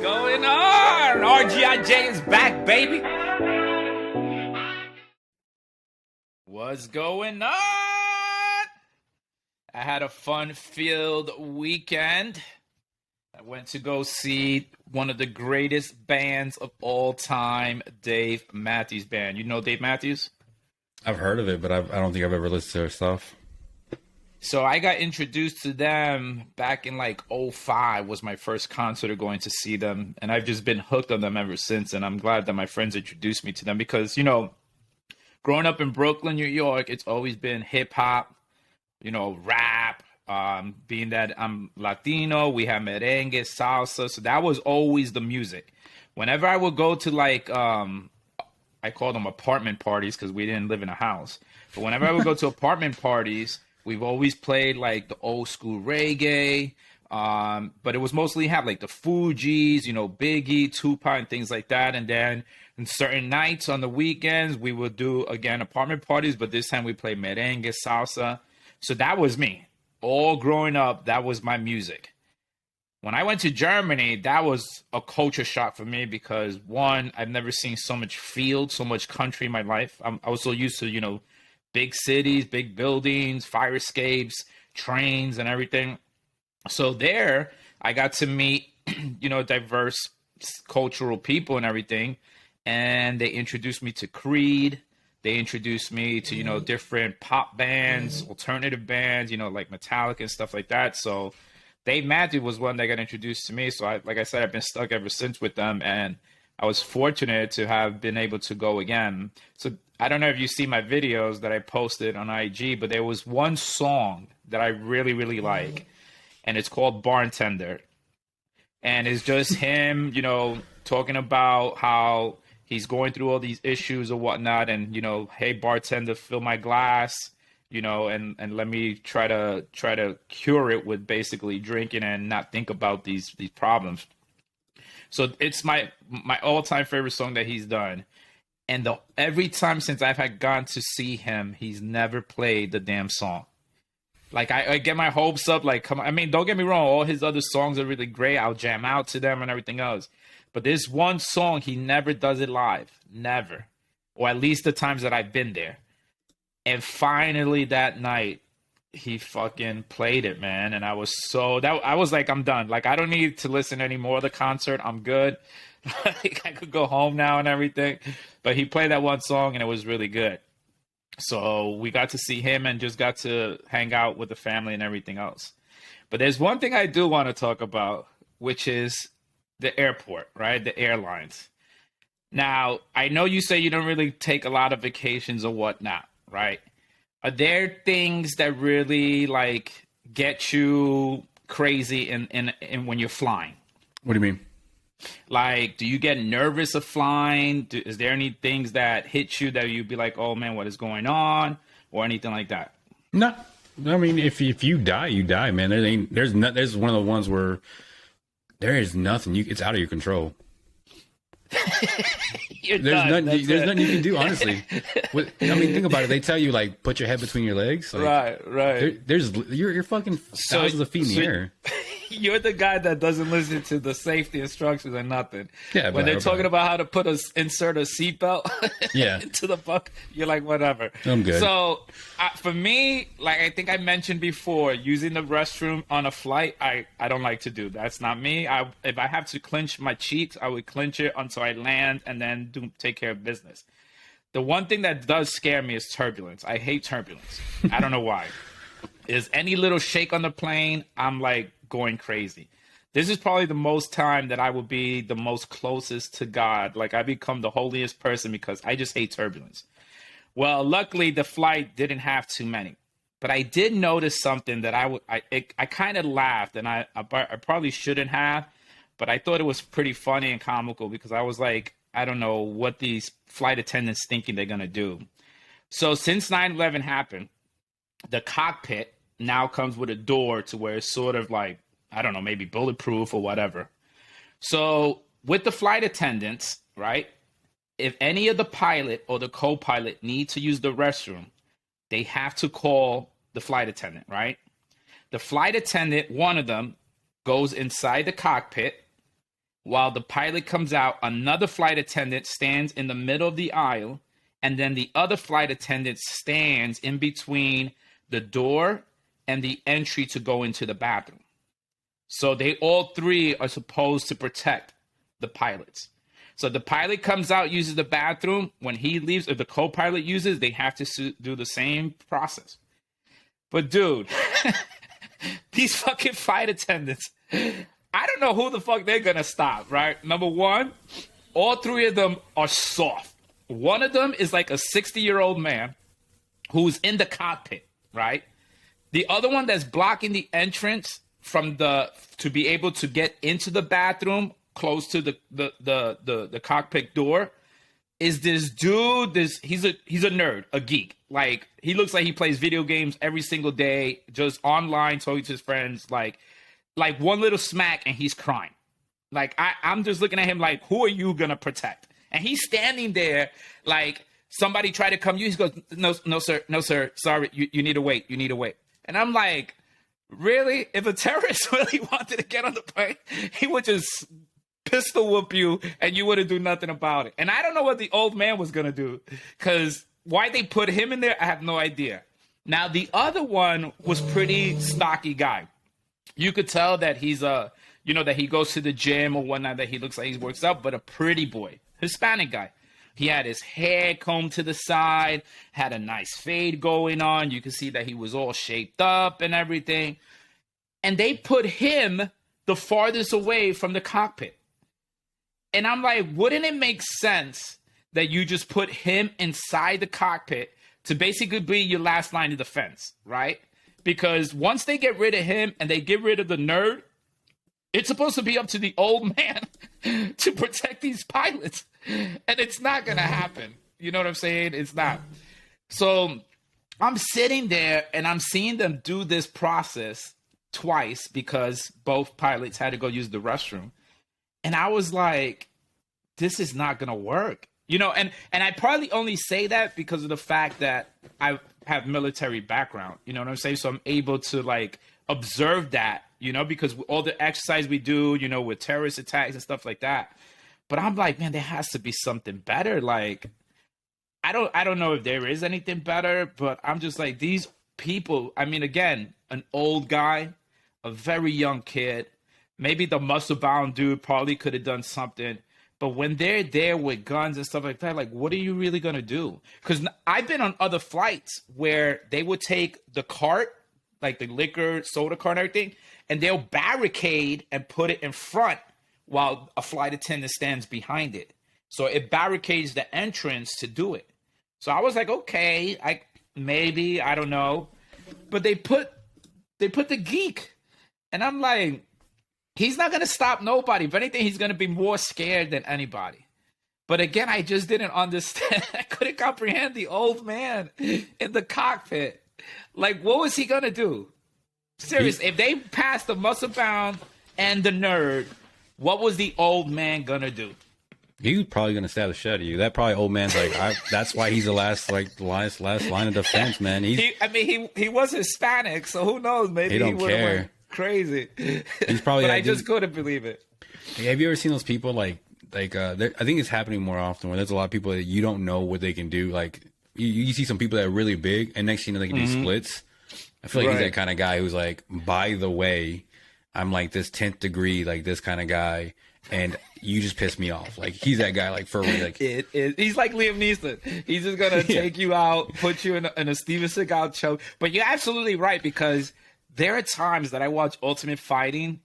going on? RGIJ is back, baby. What's going on? I had a fun-filled weekend. I went to go see one of the greatest bands of all time, Dave Matthews Band. You know Dave Matthews? I've heard of it, but I don't think I've ever listened to their stuff. So I got introduced to them back in like '05 was my first concert of going to see them. And I've just been hooked on them ever since. And I'm glad that my friends introduced me to them because, you know, growing up in Brooklyn, New York, it's always been hip hop, you know, rap. Being that I'm Latino, we have merengue, salsa. So that was always the music. Whenever I would go to like, I call them apartment parties because we didn't live in a house. But whenever I would go to apartment parties, we've always played like the old school reggae, but it was mostly have like the Fugees, you know, Biggie, Tupac, and things like that. And then on certain nights on the weekends, we would do, again, apartment parties, but this time we played merengue, salsa. So that was me. All growing up, that was my music. When I went to Germany, that was a culture shock for me because, one, I've never seen so much field, so much country in my life. I was so used to, you know, big cities, big buildings, fire escapes, trains, and everything. So there, I got to meet, you know, diverse cultural people and everything. And they introduced me to Creed. They introduced me to, you know, different pop bands, alternative bands, you know, like Metallica and stuff like that. So Dave Matthews was one that got introduced to me. So, like I said, I've been stuck ever since with them. And I was fortunate to have been able to go again. So I don't know if you see my videos that I posted on IG, but there was one song that I really, really like, and it's called Bartender. And it's just him, you know, talking about how he's going through all these issues or whatnot, and, you know, hey, bartender, fill my glass, you know, and let me try to cure it with basically drinking and not think about these problems. So it's my all-time favorite song that he's done. And every time since I've had gone to see him, he's never played the damn song. Like, I get my hopes up. Like, come on. I mean, don't get me wrong. All his other songs are really great. I'll jam out to them and everything else. But this one song, he never does it live. Never. Or at least the times that I've been there. And finally that night, he fucking played it, man. And I was like, I'm done. Like, I don't need to listen any more of the concert. I'm good. Like, I could go home now and everything. But he played that one song and it was really good. So we got to see him and just got to hang out with the family and everything else. But there's one thing I do want to talk about, which is the airport, right? The airlines. Now, I know you say you don't really take a lot of vacations or whatnot, right? Are there things that really like get you crazy in when you're flying? What do you mean? Like, do you get nervous of flying? Is there any things that hit you that you'd be like, oh man, what is going on? Or anything like that? No. I mean, if you die, you die, man. There's one of the ones where there is nothing. It's out of your control. There's nothing you can do, honestly. I mean, think about it. They tell you, like, put your head between your legs. Like, right. You're fucking thousands of feet in the air. You're the guy that doesn't listen to the safety instructions or nothing. Yeah, when they're talking about how to insert a seatbelt into the buck, you're like, whatever. I'm good. So for me, like I think I mentioned before, using the restroom on a flight, I don't like to do. That's not me. If I have to clench my cheeks, I would clench it until I land and then take care of business. The one thing that does scare me is turbulence. I hate turbulence. I don't know why. Is any little shake on the plane, I'm like going crazy. This is probably the most time that I would be the most closest to God. Like, I become the holiest person because I just hate turbulence. Well, luckily the flight didn't have too many, but I did notice something that I kind of laughed, and I probably shouldn't have, but I thought it was pretty funny and comical because I was like, I don't know what these flight attendants thinking they're gonna do. So since 9/11 happened, the cockpit now comes with a door to where it's sort of like, I don't know, maybe bulletproof or whatever. So with the flight attendants, right, if any of the pilot or the co-pilot need to use the restroom, they have to call the flight attendant, right? The flight attendant, one of them, goes inside the cockpit, While the pilot comes out, another flight attendant stands in the middle of the aisle, and then the other flight attendant stands in between the door and the entry to go into the bathroom. So they all three are supposed to protect the pilots. So the pilot comes out, uses the bathroom. When he leaves, if the co-pilot uses, they have to do the same process. But dude, these fucking flight attendants, I don't know who the fuck they're gonna stop, right? Number one, all three of them are soft. One of them is like a 60-year-old man who's in the cockpit, right? The other one that's blocking the entrance to be able to get into the bathroom close to the cockpit door is this dude. He's a nerd, a geek. Like, he looks like he plays video games every single day, just online talking to his friends. Like one little smack and he's crying. Like, I'm just looking at him like, who are you gonna protect? And he's standing there like somebody tried to come. He goes, no, sir, sorry, you need to wait. And I'm like, really? If a terrorist really wanted to get on the plane, he would just pistol whoop you and you wouldn't do nothing about it. And I don't know what the old man was going to do, because why they put him in there, I have no idea. Now, the other one was pretty stocky guy. You could tell that he's that he goes to the gym or whatnot, that he looks like he works out, but a pretty boy, Hispanic guy. He had his hair combed to the side, had a nice fade going on. You could see that he was all shaped up and everything. And they put him the farthest away from the cockpit. And I'm like, wouldn't it make sense that you just put him inside the cockpit to basically be your last line of defense, right? Because once they get rid of him and they get rid of the nerd, it's supposed to be up to the old man to protect these pilots. And it's not going to happen. You know what I'm saying? It's not. So I'm sitting there and I'm seeing them do this process twice because both pilots had to go use the restroom. And I was like, this is not going to work. And I probably only say that because of the fact that I have military background. You know what I'm saying? So I'm able to like observe that, because all the exercise we do, with terrorist attacks and stuff like that. But I'm like, man, there has to be something better. Like, I don't know if there is anything better, but I'm just like, these people, I mean, again, an old guy, a very young kid, maybe the muscle-bound dude probably could have done something. But when they're there with guns and stuff like that, like, what are you really going to do? Because I've been on other flights where they would take the cart, like the liquor, soda cart and everything, and they'll barricade and put it in front while a flight attendant stands behind it. So it barricades the entrance to do it. So I was like, okay, I don't know. But they put the geek. And I'm like, he's not going to stop nobody. If anything, he's going to be more scared than anybody. But again, I just didn't understand. I couldn't comprehend the old man in the cockpit. Like, what was he going to do? Seriously, if they passed the muscle bound and the nerd, what was the old man going to do? He was probably going to stab the shit out of you. That probably old man's like, that's why he's the last line of defense, man. He was Hispanic, so who knows? Maybe he would have went crazy. He's probably. But I just couldn't believe it. Have you ever seen those people like I think it's happening more often where there's a lot of people that you don't know what they can do. Like you see some people that are really big, and next thing you know they can do splits. I feel like he's that kind of guy who's like, by the way, I'm like this 10th degree, like this kind of guy, and you just piss me off. Like, he's that guy, like, for real. Like, he's like Liam Neeson. He's just gonna take you out, put you in a Steven Seagal choke. But you're absolutely right, because there are times that I watch Ultimate Fighting,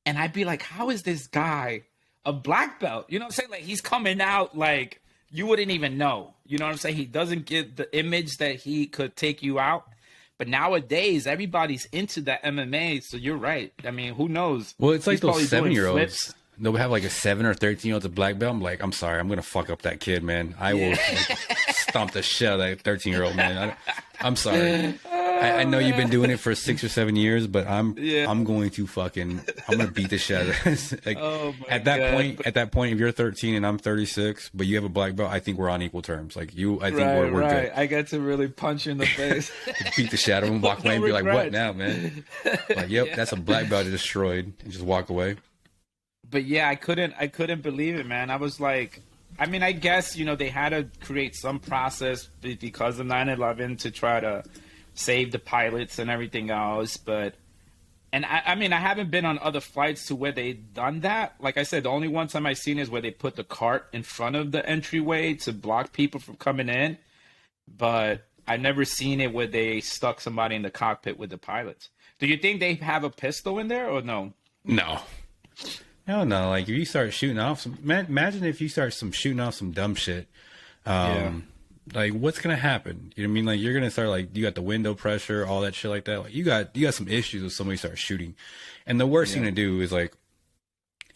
and I'd be like, how is this guy a black belt? You know what I'm saying? Like, he's coming out like you wouldn't even know. You know what I'm saying? He doesn't get the image that he could take you out. But nowadays, everybody's into that MMA, so you're right. I mean, who knows? Well, it's like those 7-year-olds. They'll have like a 7 or 13-year-old a black belt. I'm like, I'm sorry, I'm gonna fuck up that kid, man. I will stomp the shit out of that 13-year-old man. I'm sorry. I know you've been doing it for 6 or 7 years, but I'm going to I'm gonna beat the shit out of this. Like, at that point, if you're 13 and I'm 36, but you have a black belt, I think we're on equal terms. Like, I think we're good. I get to really punch you in the face, beat the shit out of him, walk away, and be like, "What now, man?" Like, yep, that's a black belt destroyed, and just walk away. but yeah, I couldn't believe it, man. I was like, I mean, I guess, they had to create some process because of 9/11 to try to save the pilots and everything else. But, and I mean, I haven't been on other flights to where they done that. Like I said, the only one time I've seen is where they put the cart in front of the entryway to block people from coming in. But I've never seen it where they stuck somebody in the cockpit with the pilots. Do you think they have a pistol in there or no? No. Hell no. Like, if you start shooting off imagine if you start shooting off some dumb shit. Yeah. Like, what's gonna happen? You know what I mean? Like, you're gonna start, like, you got the window pressure, all that shit like that. Like, you got some issues if somebody starts shooting. And the worst thing to do is, like,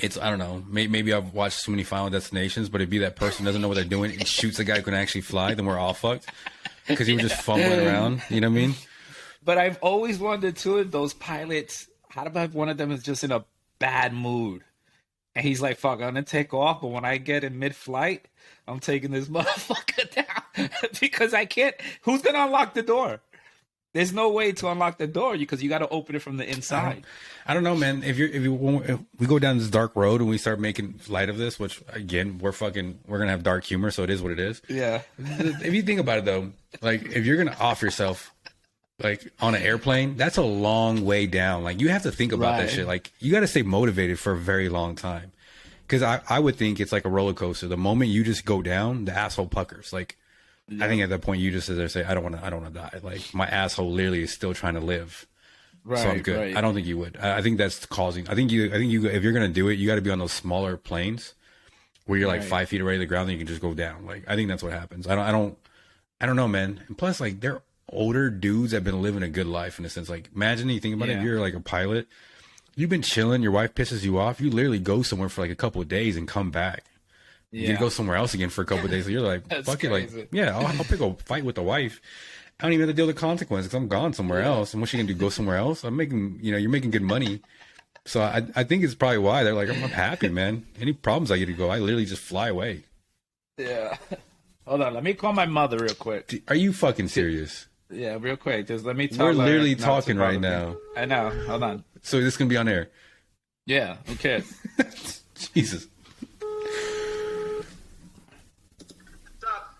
I don't know, maybe I've watched too many Final Destinations, but it'd be that person doesn't know what they're doing and shoots a guy who can actually fly, then we're all fucked. Because he was just fumbling around, you know what I mean? But I've always wondered too, those pilots, how about one of them is just in a bad mood? And he's like, fuck, I'm gonna take off, but when I get in mid-flight, I'm taking this motherfucker down. Because I can't, who's gonna unlock the door? There's no way to unlock the door because you got to open it from the inside. I don't know, man. If we go down this dark road and we start making light of this, which again, we're gonna have dark humor, so it is what it is. Yeah. If you think about it though, like, if you're gonna off yourself, like, on an airplane, that's a long way down. Like, you have to think about that shit. Like, you got to stay motivated for a very long time. Because I would think it's like a roller coaster. The moment you just go down, the asshole puckers. Like, I think at that point you just sit there and say, I don't want to die. Like, my asshole literally is still trying to live. Right, so I'm good. Right. I don't think you would. I think that's causing. I think you. If you're gonna do it, you got to be on those smaller planes where you're like 5 feet away from the ground, and you can just go down. Like, I think that's what happens. I don't know, man. And plus, like, they're older dudes that have been living a good life in a sense. Like, imagine you think about it. If you're like a pilot, you've been chilling. Your wife pisses you off. You literally go somewhere for like a couple of days and come back. You go somewhere else again for a couple of days. So you're like, fuck it. Like, I'll pick a fight with the wife. I don't even have to deal with the consequences because I'm gone somewhere else. And what's she gonna do? Go somewhere else? I'm making, you're making good money. So I think it's probably why they're like, I'm happy, man. Any problems I get to go, I literally just fly away. Yeah. Hold on, let me call my mother real quick. Are you fucking serious? Yeah, real quick. Just let me talk. We're literally talking right now. I know. Hold on. So this is gonna be on air. Yeah. Okay. Jesus.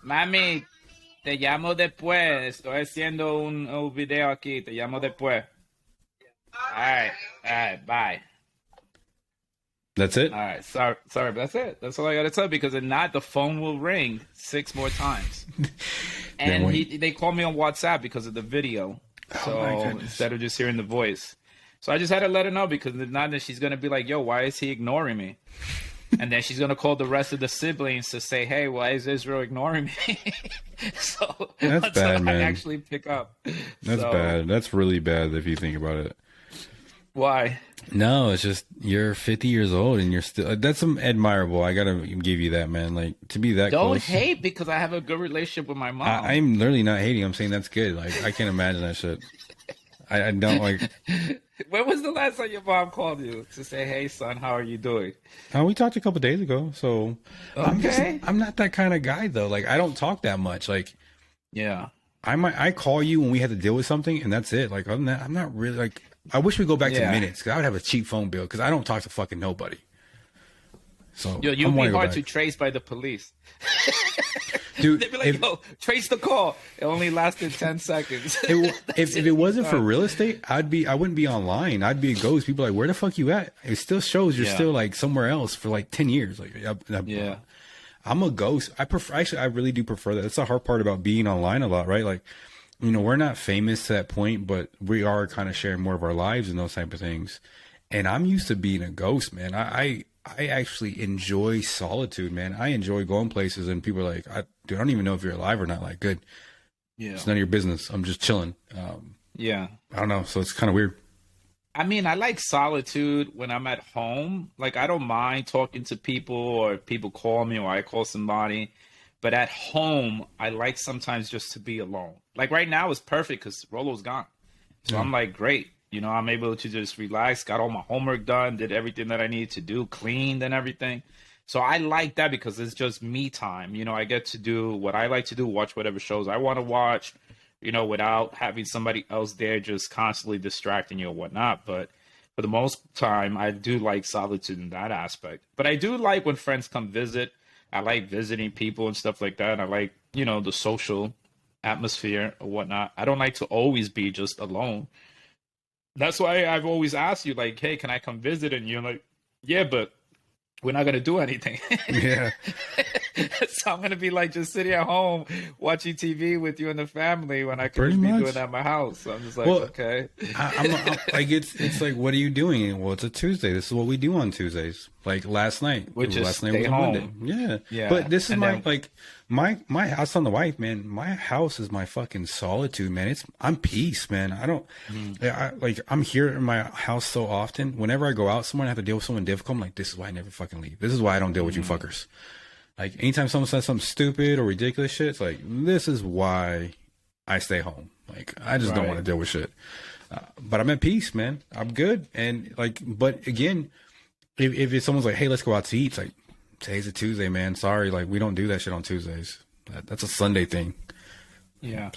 Mami, te llamo después. Estoy haciendo un video aquí. Te llamo después. All right. Bye. That's it? All right. Sorry, but that's it. That's all I got to tell you because if not, the phone will ring 6 more times. And they call me on WhatsApp because of the video. So instead of just hearing the voice. So I just had to let her know because if not, then she's going to be like, yo, why is he ignoring me? And then she's going to call the rest of the siblings to say, hey, why is Israel ignoring me? So that's bad, man. I actually pick up. That's bad. That's really bad if you think about it. Why? No, it's just you're 50 years old and you're still. That's admirable. I gotta give you that, man. Like, to be that Don't close. hate because I have a good relationship with my mom. I'm literally not hating. I'm saying that's good. Like, I can't imagine that shit. I don't like. When was the last time your mom called you to say, "Hey, son, how are you doing"? We talked a couple days ago. So I'm not that kind of guy though. Like, I don't talk that much. Like, yeah, I call you when we had to deal with something, and that's it. Like, other than that, I'm not really like. I wish we go back to minutes because I would have a cheap phone bill because I don't talk to fucking nobody. So you'd be hard to trace by the police. Dude, they'd be like, yo, trace the call. It only lasted 10 seconds. If it wasn't for real estate, I wouldn't be online. I'd be a ghost. People are like, where the fuck you at? It still shows you're still like somewhere else for like 10 years. Like, yeah. I'm a ghost. I really do prefer that. That's the hard part about being online a lot, right? Like, we're not famous to that point, but we are kind of sharing more of our lives and those type of things. And I'm used to being a ghost, man. I actually enjoy solitude, man. I enjoy going places and people are like, I don't even know if you're alive or not. Like, good. Yeah. It's none of your business. I'm just chilling. Yeah. I don't know. So it's kind of weird. I mean, I like solitude when I'm at home. Like, I don't mind talking to people or people call me or I call somebody. But at home, I like sometimes just to be alone. Like right now, it's perfect because Rolo's gone. So I'm like, great. I'm able to just relax, got all my homework done, did everything that I needed to do, cleaned and everything. So I like that because it's just me time. I get to do what I like to do, watch whatever shows I want to watch, without having somebody else there just constantly distracting you or whatnot. But for the most time, I do like solitude in that aspect. But I do like when friends come visit. I like visiting people and stuff like that. I like, the social atmosphere or whatnot. I don't like to always be just alone. That's why I've always asked you, like, hey, can I come visit? And you're like, yeah, but we're not gonna do anything. Yeah. So I'm gonna be like just sitting at home watching TV with you and the family when I could Pretty just be much. doing that at my house. So I'm just like, Well, okay. I'm like, it's like, what are you doing? Well, it's a Tuesday. This is what we do on Tuesdays. Like last night, Which is last night stay was a home. Monday. Yeah, Yeah. But this is And my then- like my house on the wife, man. My house is my fucking solitude, man. I'm peace, man. I don't I'm here in my house so often. Whenever I go out somewhere and I have to deal with someone difficult, I'm like, this is why I never fucking leave. This is why I don't deal with you fuckers. Like anytime someone says something stupid or ridiculous shit, it's like, this is why I stay home. Like I just don't want to deal with shit. But I'm at peace, man. I'm good. And like, but again, if it's someone's like, hey, let's go out to eat, it's like, today's a Tuesday, man. Sorry, like we don't do that shit on Tuesdays. That's a Sunday thing. Yeah.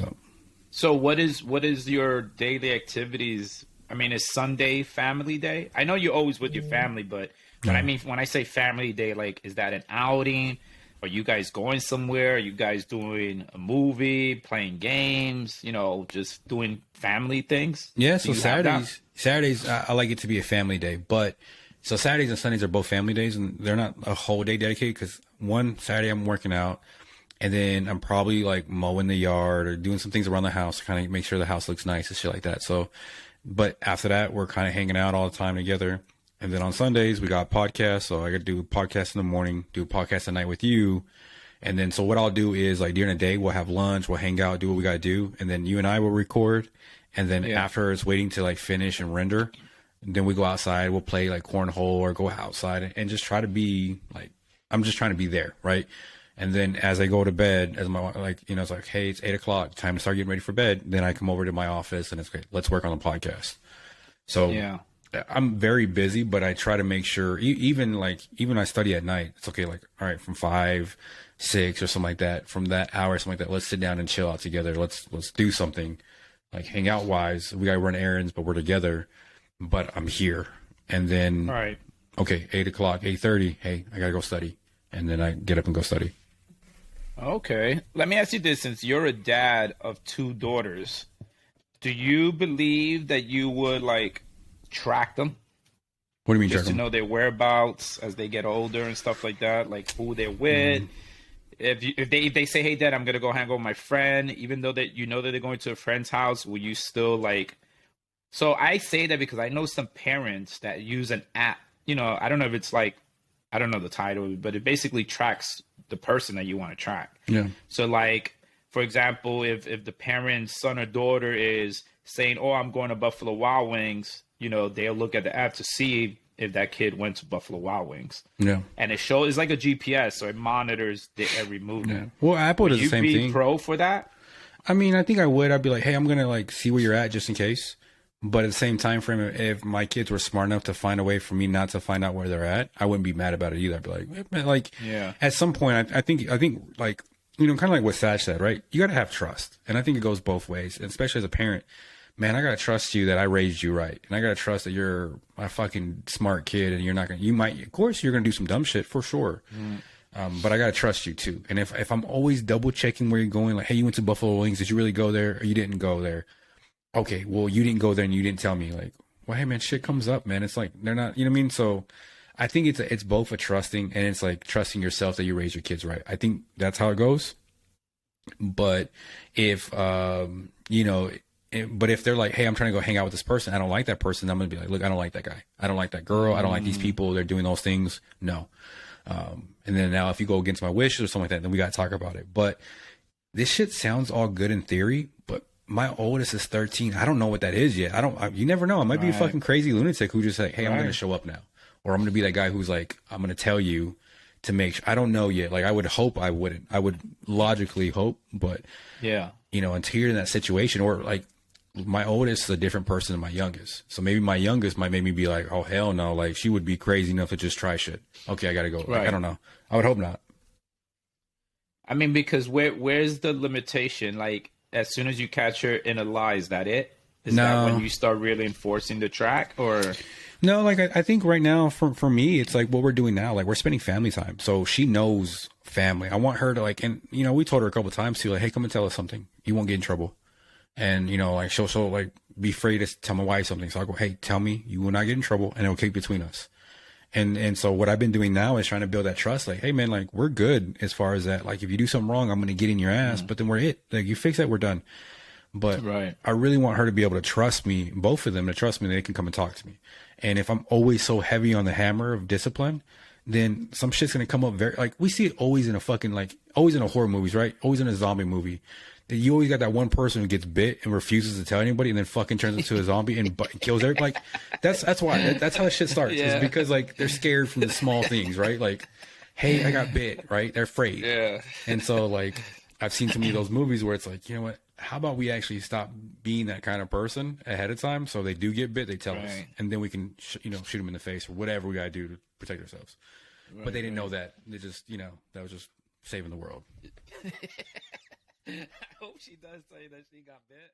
So what is your daily activities? I mean, is Sunday family day? I know you're always with your family, but when I say family day, like, is that an outing? Are you guys going somewhere? Are you guys doing a movie, playing games, just doing family things? Yeah, so Saturdays, I like it to be a family day. But so Saturdays and Sundays are both family days, and they're not a whole day dedicated because one Saturday I'm working out, and then I'm probably like mowing the yard or doing some things around the house to kind of make sure the house looks nice and shit like that. So, but after that, we're kind of hanging out all the time together. And then on Sundays, we got podcasts. So I got to do a podcast in the morning, do a podcast at night with you. And then, so what I'll do is like during the day, we'll have lunch, we'll hang out, do what we got to do. And then you and I will record. And then after it's waiting to like finish and render, then we go outside, we'll play like cornhole or go outside and just try to be like, I'm just trying to be there. Right. And then as I go to bed, as my, like, it's like, hey, it's 8:00, time to start getting ready for bed. Then I come over to my office and it's great. Let's work on the podcast. So I'm very busy, but I try to make sure even I study at night, it's okay. Like, all right, from 5, 6 or something like that, from that hour, something like that, let's sit down and chill out together. Let's do something like hang out wise. We got to run errands, but we're together, but I'm here. And then, okay, 8:00, 8:30. Hey, I got to go study. And then I get up and go study. Okay. Let me ask you this, since you're a dad of 2 daughters, do you believe that you would like track them? What do you mean just track to them? know their whereabouts as they get older and stuff like that, like who they're with? If they say, hey dad, I'm gonna go hang out with my friend, even though that that they're going to a friend's house, will you still like? So I say that because I know some parents that use an app. I don't know if it's like, I don't know the title, but it basically tracks the person that you want to track. Yeah. So like, for example, if the parent's son or daughter is saying, oh, I'm going to Buffalo Wild Wings, they'll look at the app to see if that kid went to Buffalo Wild Wings. Yeah. And it shows, it's like a GPS, so it monitors every movement. Yeah. Well, Apple does the same thing. Would you be pro for that? I mean, I think I would. I'd be like, hey, I'm going to like see where you're at just in case. But at the same time frame, if my kids were smart enough to find a way for me not to find out where they're at, I wouldn't be mad about it either. I'd be like, man, like, at some point, I think like, kind of like what Saj said, right? You got to have trust. And I think it goes both ways, and especially as a parent. Man, I got to trust you that I raised you right. And I got to trust that you're a fucking smart kid and you're not going to, of course, you're going to do some dumb shit for sure. But I got to trust you too. And if I'm always double checking where you're going, like, hey, you went to Buffalo Wings, did you really go there or you didn't go there? Okay, well, you didn't go there and you didn't tell me. Like, well, hey man, shit comes up, man. It's like, they're not, you know what I mean? So I think it's both a trusting and it's like trusting yourself that you raise your kids right. I think that's how it goes. But if, but if they're like, hey, I'm trying to go hang out with this person, I don't like that person, I'm going to be like, look, I don't like that guy. I don't like that girl. I don't like these people. They're doing those things. No. And then now if you go against my wishes or something like that, then we got to talk about it. But this shit sounds all good in theory, but my oldest is 13. I don't know what that is yet. You never know. I might be a fucking crazy lunatic who just like, hey, I'm going to show up now. Or I'm going to be that guy who's like, I'm going to tell you to make sure. I don't know yet. Like I would hope I wouldn't. I would logically hope, but until you're in that situation, or like my oldest is a different person than my youngest. So maybe my youngest might make me be like, oh hell no. Like she would be crazy enough to just try shit. Okay, I got to go. Like, I don't know. I would hope not. I mean, because where's the limitation? Like, as soon as you catch her in a lie, is that it? Is that when you start really enforcing the track, or? No, like I think right now for me, it's like what we're doing now. Like we're spending family time, so she knows family. I want her to like, and you know, we told her a couple of times too, like, hey, come and tell us something. You won't get in trouble. And you know, like she'll like be free to tell my wife something. So I go, hey, tell me, you will not get in trouble, and it'll keep between us. And so what I've been doing now is trying to build that trust. Like, hey man, like we're good as far as that. Like if you do something wrong, I'm gonna get in your ass, but then we're it. Like you fix that, we're done. But I really want her to be able to trust me, both of them to trust me, they can come and talk to me. And if I'm always so heavy on the hammer of discipline, then some shit's gonna come up very, like we see it always in a fucking, like always in a horror movies, right? Always in a zombie movie. That you always got that one person who gets bit and refuses to tell anybody, and then fucking turns into a zombie and kills everybody. Like that's why that's how the shit starts. Yeah. It's because like they're scared from the small things, right? Like, hey, I got bit, right? They're afraid. Yeah. And so like I've seen too many of those movies where it's like, you know what? How about we actually stop being that kind of person ahead of time? So they do get bit, they tell us, and then we can shoot them in the face or whatever we gotta do to protect ourselves. But they didn't know that. They just, you know, that was just saving the world. I hope she does say that she got bit.